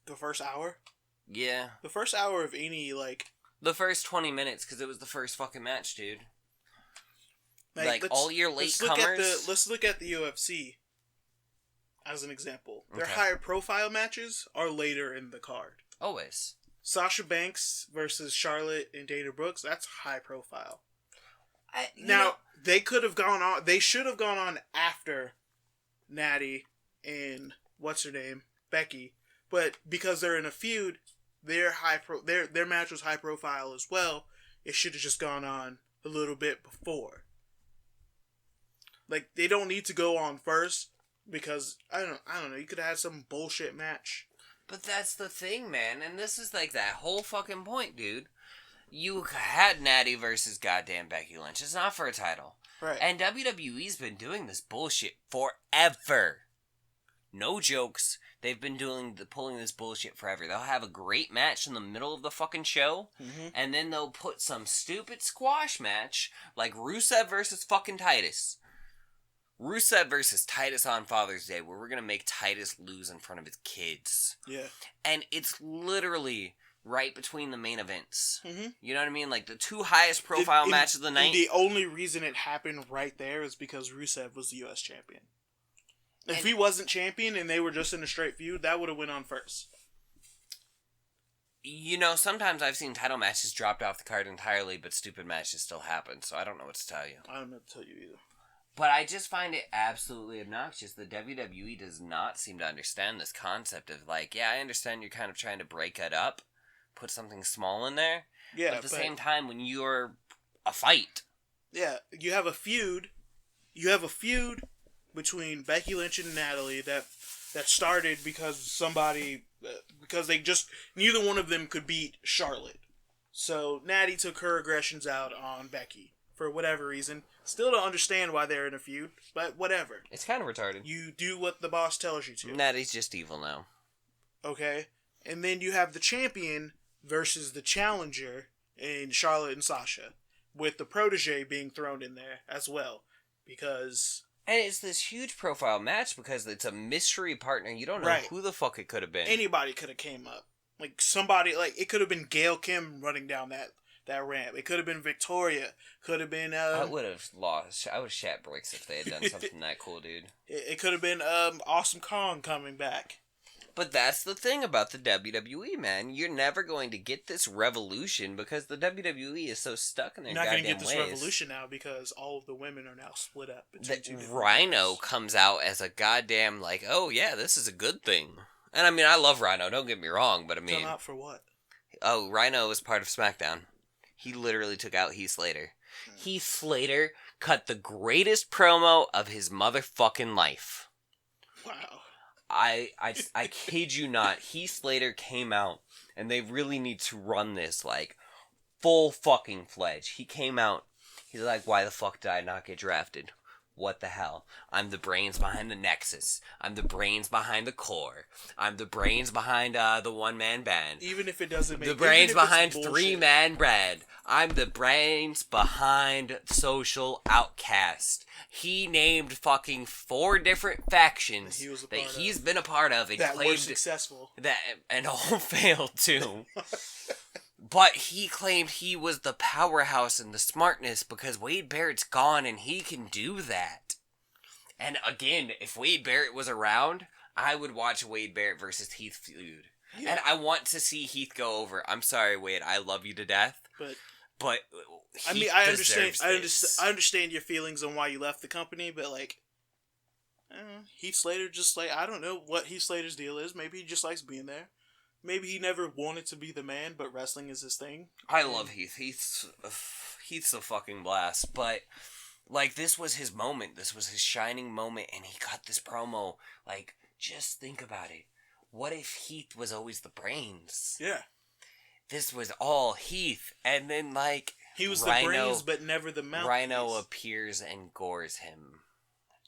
The first hour? Yeah. The first hour of any, The first 20 minutes, because it was the first fucking match, dude. All your latecomers... Let's look at the UFC as an example. Their higher profile matches are later in the card. Always. Sasha Banks versus Charlotte and Dana Brooks, that's high profile. They could have gone on... They should have gone on after Natty and... What's her name? Becky. But because they're in a feud... Their match was high profile as well. It should have just gone on a little bit before. They don't need to go on first because I don't know. You could have had some bullshit match. But that's the thing, man. And this is that whole fucking point, dude. You had Natty versus goddamn Becky Lynch. It's not for a title. Right. And WWE's been doing this bullshit forever. No jokes. They've been pulling this bullshit forever. They'll have a great match in the middle of the fucking show, and then they'll put some stupid squash match like Rusev versus fucking Titus. Rusev versus Titus on Father's Day, where we're going to make Titus lose in front of his kids. Yeah. And it's literally right between the main events. Mm-hmm. You know what I mean? Like, the two highest profile matches of the night. The only reason it happened right there is because Rusev was the U.S. champion. If he wasn't champion and they were just in a straight feud, that would have went on first. You know, sometimes I've seen title matches dropped off the card entirely, but stupid matches still happen, so I don't know what to tell you. I don't know what to tell you either. But I just find it absolutely obnoxious. The WWE does not seem to understand this concept of, like, yeah, I understand you're kind of trying to break it up, put something small in there. Yeah, but at the same time, when you're a fight. Yeah, you have a feud. You have a feud between Becky Lynch and Natalie that started because because they just, neither one of them could beat Charlotte. So Natty took her aggressions out on Becky for whatever reason. Still don't understand why they're in a feud, but whatever. It's kind of retarded. You do what the boss tells you to. Natty's just evil now. Okay? And then you have the champion versus the challenger in Charlotte and Sasha, with the protege being thrown in there as well. Because... And it's this huge profile match because it's a mystery partner. You don't know who the fuck it could have been. Anybody could have came up. Like, somebody, like, it could have been Gail Kim running down that ramp. It could have been Victoria. Could have been, I would have lost. I would have shat bricks if they had done something that cool, dude. It could have been, Awesome Kong coming back. But that's the thing about the WWE, man. You're never going to get this revolution because the WWE is so stuck in their goddamn ways. You're not going to get this revolution now because all of the women are now split up. Rhino comes out as a goddamn, like, oh yeah, this is a good thing. And I mean, I love Rhino, don't get me wrong, but I mean... Come out for what? Oh, Rhino was part of SmackDown. He literally took out Heath Slater. Heath Slater cut the greatest promo of his motherfucking life. Wow. I kid you not. Heath Slater came out, and they really need to run this, like, full fucking fledged. He came out, he's like, why the fuck did I not get drafted? What the hell? I'm the brains behind the Nexus. I'm the brains behind the Core. I'm the brains behind the one-man band. Even if it doesn't make... The brains behind three-man brand. I'm the brains behind Social Outcast. He named fucking 4 different factions that he's been a part of and that claimed were successful. And all failed too. But he claimed he was the powerhouse and the smartness because Wade Barrett's gone and he can do that. And again, if Wade Barrett was around, I would watch Wade Barrett versus Heath feud. Yeah. And I want to see Heath go over. I'm sorry, Wade, I love you to death. But Heath, I mean, I understand your feelings on why you left the company, but like, Heath Slater just like, I don't know what Heath Slater's deal is. Maybe he just likes being there. Maybe he never wanted to be the man, but wrestling is his thing. I love Heath. Heath's a fucking blast. But, like, this was his moment. This was his shining moment, and he got this promo. Like, just think about it. What if Heath was always the brains? Yeah. This was all Heath. And then, like, he was the brains, but never the mouthpiece. Rhino appears and gores him.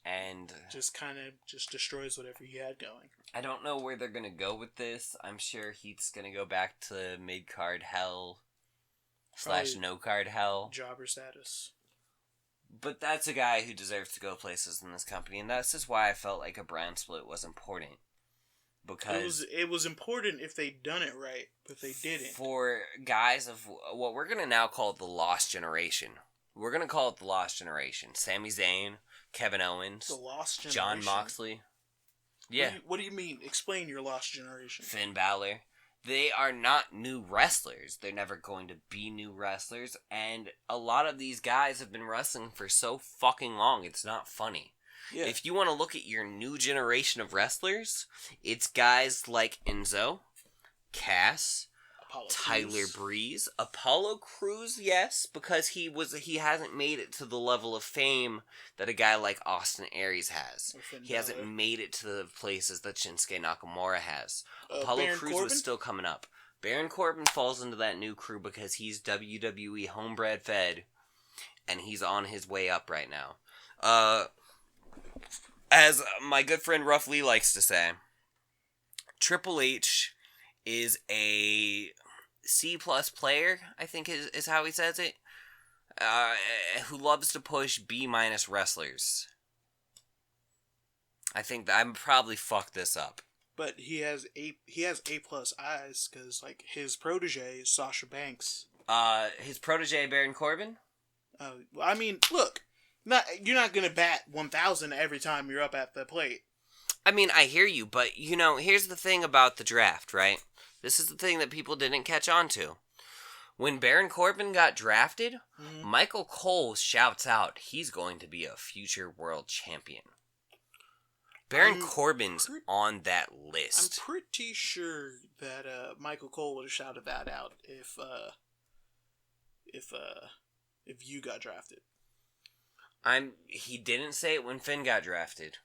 And just kind of destroys whatever he had going. I don't know where they're going to go with this. I'm sure Heath's going to go back to mid-card hell / no-card hell. Jobber status. But that's a guy who deserves to go places in this company, and that's just why I felt like a brand split was important. Because it was important if they'd done it right, but they didn't. For guys of what we're going to now call the Lost Generation. We're going to call it the Lost Generation. Sami Zayn, Kevin Owens, the Lost Generation. Jon Moxley. Yeah. What do you mean? Explain your Lost Generation. Finn Balor. They are not new wrestlers. They're never going to be new wrestlers. And a lot of these guys have been wrestling for so fucking long, it's not funny. Yeah. If you want to look at your new generation of wrestlers, it's guys like Enzo, Cass, Tyler Breeze, Apollo Crews, yes, because he hasn't made it to the level of fame that a guy like Austin Aries has. He hasn't made it to the places that Shinsuke Nakamura has. Apollo Crews was still coming up. Baron Corbin falls into that new crew because he's WWE homebred fed, and he's on his way up right now. As my good friend Ruff Lee likes to say, Triple H is a C+ player, I think is how he says it, who loves to push B- wrestlers. I think that I'm probably fucked this up. But he has A plus eyes because like his protege is Sasha Banks. His protege Baron Corbin. I mean, look, you're not gonna bat 1,000 every time you're up at the plate. I mean, I hear you, but here's the thing about the draft, right? This is the thing that people didn't catch on to. When Baron Corbin got drafted, Michael Cole shouts out he's going to be a future world champion. Baron Corbin's on that list. I'm pretty sure that Michael Cole would have shouted that out if you got drafted. He didn't say it when Finn got drafted.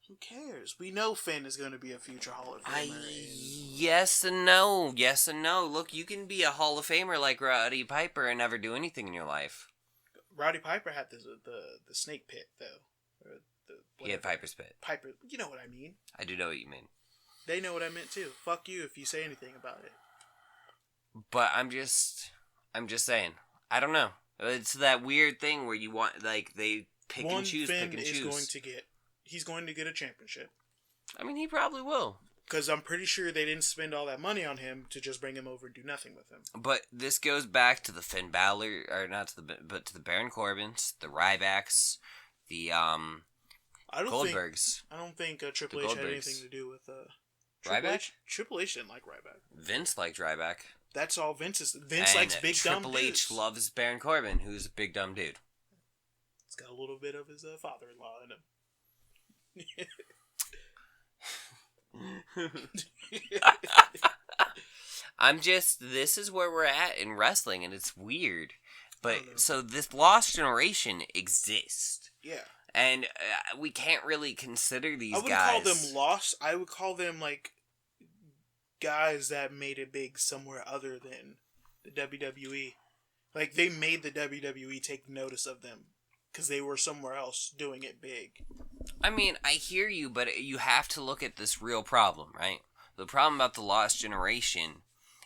Who cares? We know Finn is going to be a future Hall of Famer. Yes and no. Yes and no. Look, you can be a Hall of Famer like Roddy Piper and never do anything in your life. Roddy Piper had the snake pit, though. He had Piper's pit. Piper, you know what I mean. I do know what you mean. They know what I meant, too. Fuck you if you say anything about it. But I'm just saying. I don't know. It's that weird thing where you want, like, they pick and choose. He's going to get a championship. I mean, he probably will. Because I'm pretty sure they didn't spend all that money on him to just bring him over and do nothing with him. But this goes back to the Finn Balor, but to the Baron Corbins, the Rybacks, the Goldbergs. I don't think Triple H had anything to do with Ryback. Triple H didn't like Ryback. Vince liked Ryback. That's all Vince likes big dumb dudes. Triple H loves Baron Corbin, who's a big dumb dude. It's got a little bit of his father-in-law in him. This is where we're at in wrestling, and it's weird. But, so this lost generation exists. Yeah. And we can't really consider these guys. I wouldn't call them lost. I would call them, like, guys that made it big somewhere other than the WWE. Like, they made the WWE take notice of them because they were somewhere else doing it big. I mean, I hear you, but you have to look at this real problem, right? The problem about the lost generation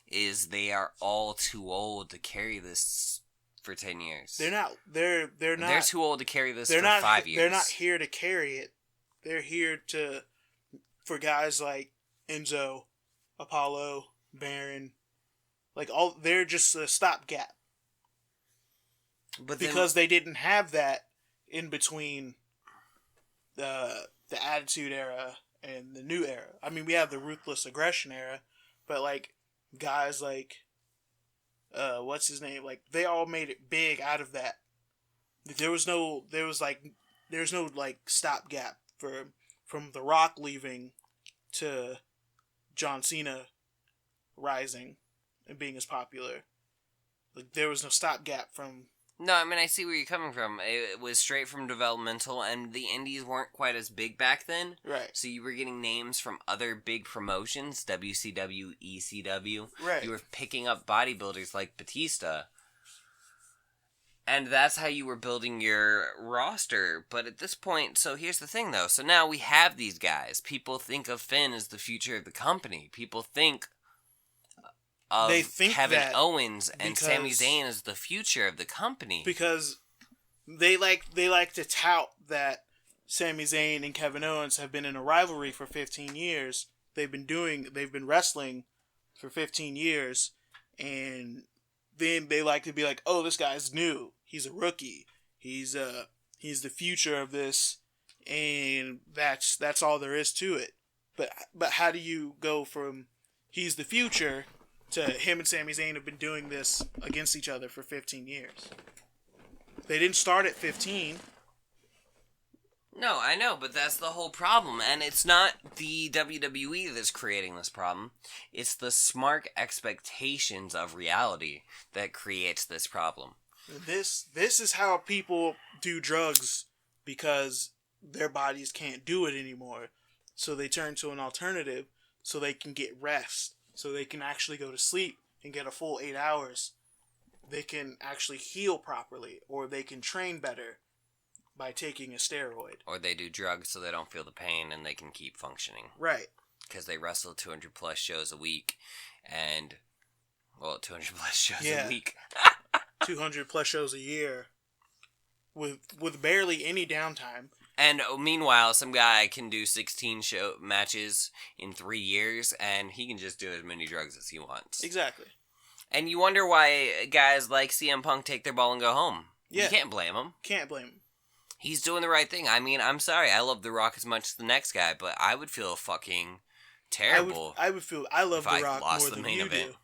is they are all too old to carry this for 10 years. They're not. They're too old to carry this for 5 years. They're not here to carry it. They're here for guys like Enzo, Apollo, Baron, like they're just a stopgap. But because they didn't have that in between the Attitude Era and the New Era. I mean, we have the Ruthless Aggression Era, but like guys like what's his name? Like they all made it big out of that. There's no stopgap from The Rock leaving to John Cena rising and being as popular. Like there was no stopgap from. No, I mean, I see where you're coming from. It was straight from developmental, and the indies weren't quite as big back then. Right. So you were getting names from other big promotions, WCW, ECW. Right. You were picking up bodybuilders like Batista. And that's how you were building your roster. But at this point, so here's the thing, though. So now we have these guys. People think of Finn as the future of the company. People think of Kevin Owens and Sami Zayn as the future of the company. Because they like to tout that Sami Zayn and Kevin Owens have been in a rivalry for 15 years. They've been wrestling for 15 years, and then they like to be like, "Oh, this guy's new. He's a rookie. He's the future of this," and that's all there is to it. But how do you go from he's the future to him and Sami Zayn have been doing this against each other for 15 years? They didn't start at 15. No, I know, but that's the whole problem. And it's not the WWE that's creating this problem. It's the smart expectations of reality that creates this problem. This is how people do drugs because their bodies can't do it anymore. So they turn to an alternative so they can get rest. So they can actually go to sleep and get a full 8 hours. They can actually heal properly, or they can train better by taking a steroid. Or they do drugs so they don't feel the pain and they can keep functioning. Right. Because they wrestle 200 plus shows a week, and 200 plus shows a week. 200 plus shows a year with barely any downtime. And meanwhile, some guy can do 16 show matches in 3 years, and he can just do as many drugs as he wants. Exactly. And you wonder why guys like CM Punk take their ball and go home. Yeah. You can't blame him. Can't blame him. He's doing the right thing. I mean, I'm sorry. I love The Rock as much as the next guy, but I would feel fucking terrible. I would feel I love if The I Rock lost more the than main you event. do.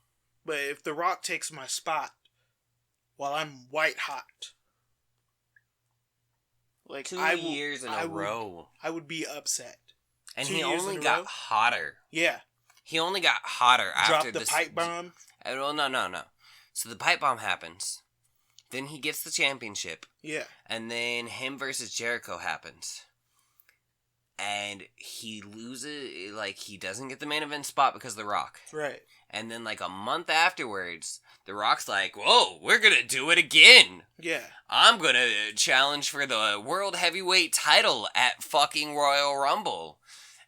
But if The Rock takes my spot while I'm white hot, like 2 I years in a row. I would be upset. And 2 he years only in a got row? hotter. Yeah. He only got hotter after Drop the pipe bomb. Well, no. So the pipe bomb happens. Then he gets the championship. Yeah. And then him versus Jericho happens. And he loses, like, he doesn't get the main event spot because of The Rock. Right. And then, like, a month afterwards, The Rock's like, whoa, we're gonna do it again. Yeah. I'm gonna challenge for the World Heavyweight title at fucking Royal Rumble.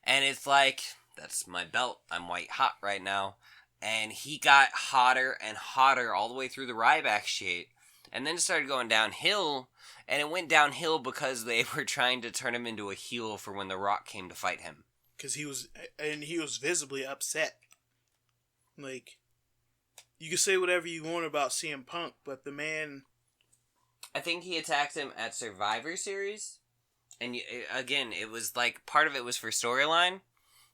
And it's like, that's my belt. I'm white hot right now. And he got hotter and hotter all the way through the Ryback shit. And then it started going downhill. And it went downhill because they were trying to turn him into a heel for when The Rock came to fight him. Because he was visibly upset. Like, you can say whatever you want about CM Punk, but the man... I think he attacked him at Survivor Series. And again, it was like, part of it was for storyline.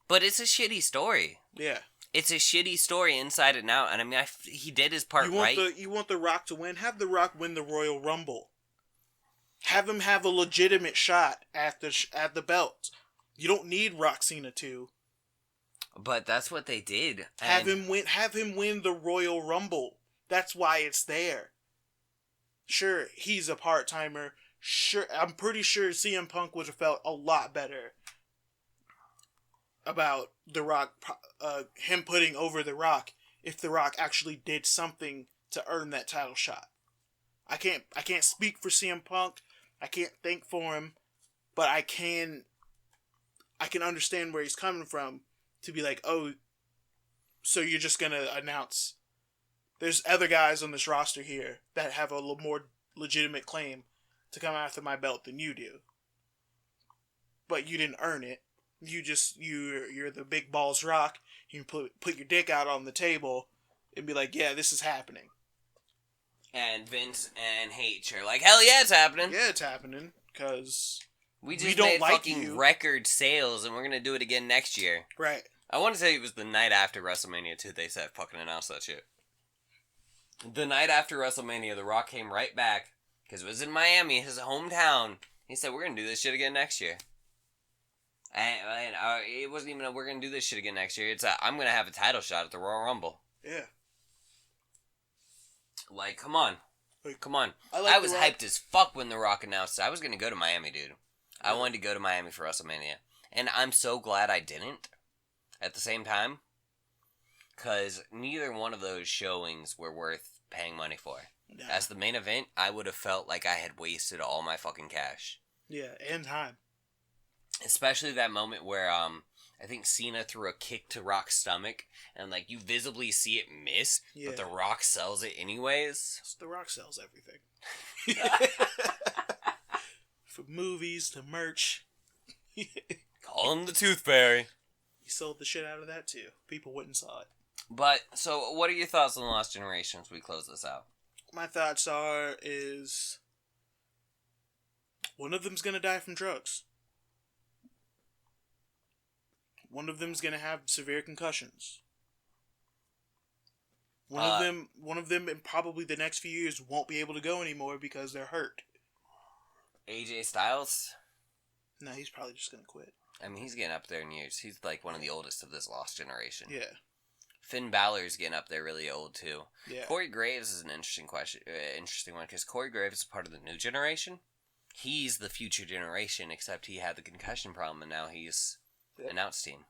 But it's a shitty story. Yeah. It's a shitty story inside and out. And I mean, he did his part right. You want The Rock to win? Have The Rock win the Royal Rumble. Have him have a legitimate shot at the belt. You don't need Rock Cena 2. But that's what they did. Have him win the Royal Rumble. That's why it's there. Sure, he's a part-timer. Sure, I'm pretty sure CM Punk would have felt a lot better about The Rock, him putting over The Rock, if The Rock actually did something to earn that title shot. I can't speak for CM Punk. I can't think for him, but I can understand where he's coming from to be like, oh, so you're just gonna announce there's other guys on this roster here that have a little more legitimate claim to come after my belt than you do, but you didn't earn it. You're the big balls Rock. You can put your dick out on the table and be like, yeah, this is happening. And Vince and H are like, hell yeah, it's happening. Yeah, it's happening, because we just don't made like fucking you. record sales, and we're gonna do it again next year. Right. I want to say it was the night after WrestleMania 2 they said fucking announced that shit. The night after WrestleMania, The Rock came right back, because it was in Miami, his hometown. He said, we're gonna do this shit again next year. And it wasn't even we're gonna do this shit again next year. It's I'm gonna have a title shot at the Royal Rumble. Yeah. Like, come on. Come on. I I was hyped as fuck when The Rock announced it. I was going to go to Miami, dude. I wanted to go to Miami for WrestleMania. And I'm so glad I didn't at the same time. Because neither one of those showings were worth paying money for. Nah. As the main event, I would have felt like I had wasted all my fucking cash. Yeah, and time. Especially that moment where, I think Cena threw a kick to Rock's stomach, and, like, you visibly see it miss, Yeah. but The Rock sells it anyways. The Rock sells everything. From movies to merch. Call him the Tooth Fairy. He sold the shit out of that, too. People went and saw it. But, so, what are your thoughts on The Lost Generation as we close this out? My thoughts is one of them's gonna die from drugs. One of them's gonna have severe concussions. One of them in probably the next few years won't be able to go anymore because they're hurt. AJ Styles? No, he's probably just gonna quit. I mean, he's getting up there in years. He's like one of the oldest of this Lost Generation. Yeah. Finn Balor's getting up there really old too. Yeah. Corey Graves is an interesting one because Corey Graves is part of the new generation. He's the future generation, except he had the concussion problem, and now he's announced team.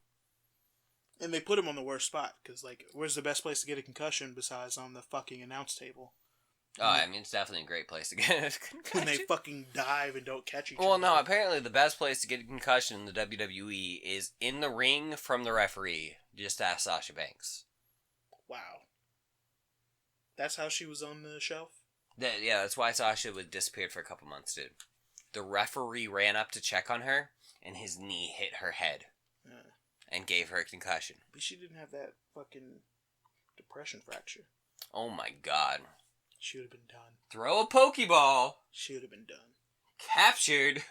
And they put him on the worst spot, because, like, where's the best place to get a concussion besides on the fucking announce table? Oh, I mean, it's definitely a great place to get a concussion. When they fucking dive and don't catch each other. Well, no, apparently the best place to get a concussion in the WWE is in the ring from the referee. Just ask Sasha Banks. Wow. That's how she was on the shelf? Yeah, that's why Sasha was disappeared for a couple months, dude. The referee ran up to check on her, and his knee hit her head and gave her a concussion. But she didn't have that fucking depression fracture. Oh my god. She would have been done. Throw a Pokeball. She would have been done. Captured.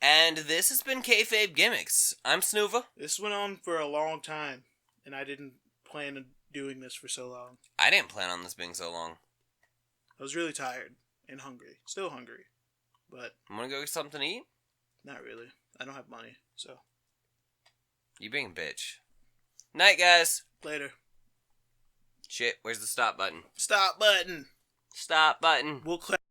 And this has been Kayfabe Gimmicks. I'm sNooVa. This went on for a long time, and I didn't plan on doing this for so long. I didn't plan on this being so long. I was really tired and hungry. Still hungry. But I'm gonna go get something to eat? not really. I don't have money, so. You being a bitch. Night, guys. Later. Shit, where's the stop button? Stop button. Stop button. We'll clap.